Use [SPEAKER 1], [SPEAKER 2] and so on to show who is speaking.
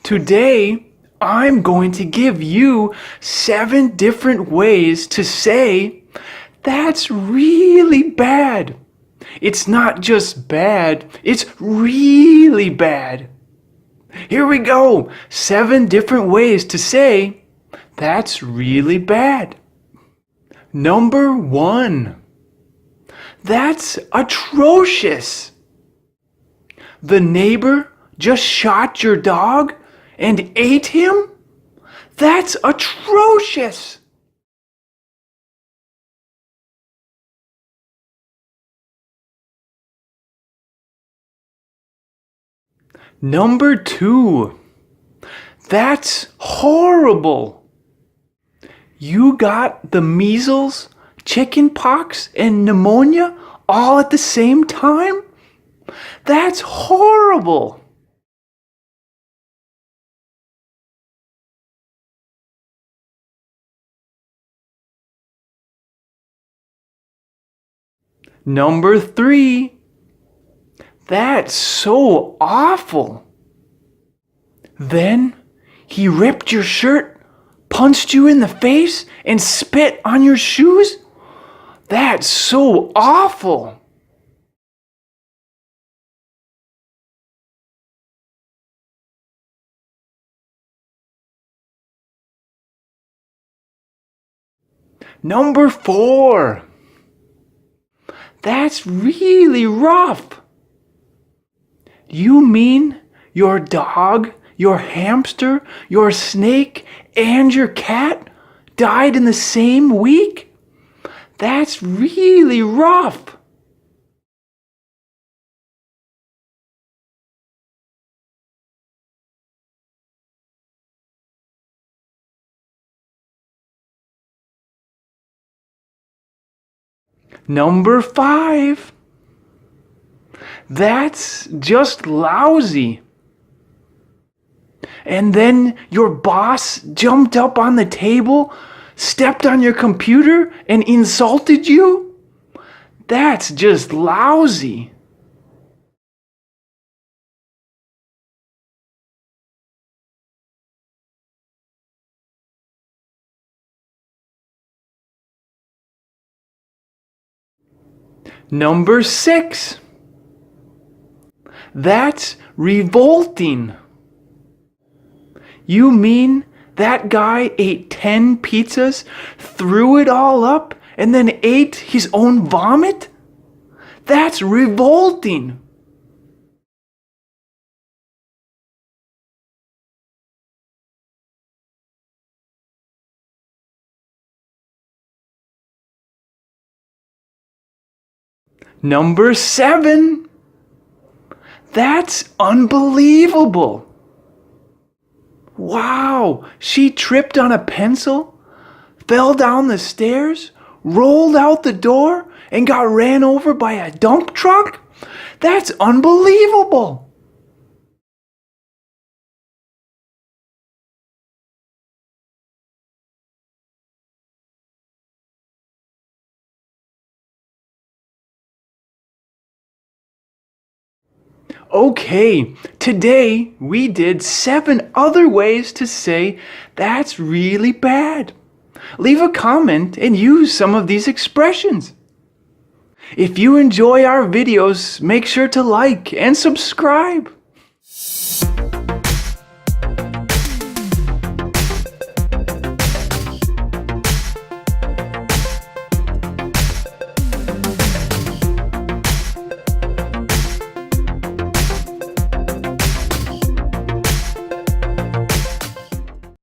[SPEAKER 1] Today, I'm going to give you 7 different ways to say, "That's really bad." It's not just bad, it's really bad. Here we go. 7 different ways to say, "That's really bad." Number 1. That's atrocious. The neighbor just shot your dog and ate him? That's atrocious. Number 2. That's horrible. You got the measles, chicken pox, and pneumonia all at the same time? That's horrible. Number 3. That's so awful. Then he ripped your shirt, punched you in the face, and spit on your shoes? That's so awful. Number 4. That's really rough. You mean your dog, your hamster, your snake, and your cat died in the same week? That's really rough. Number 5. That's just lousy. And then your boss jumped up on the table, stepped on your computer, and insulted you? That's just lousy. Number 6. That's revolting. You mean that guy ate 10 pizzas, threw it all up, and then ate his own vomit? That's revolting. Number 7. That's unbelievable. Wow, she tripped on a pencil, fell down the stairs, rolled out the door, and got ran over by a dump truck? That's unbelievable. Okay, today we did 7 other ways to say that's really bad. Leave a comment and use some of these expressions. If you enjoy our videos, make sure to like and subscribe.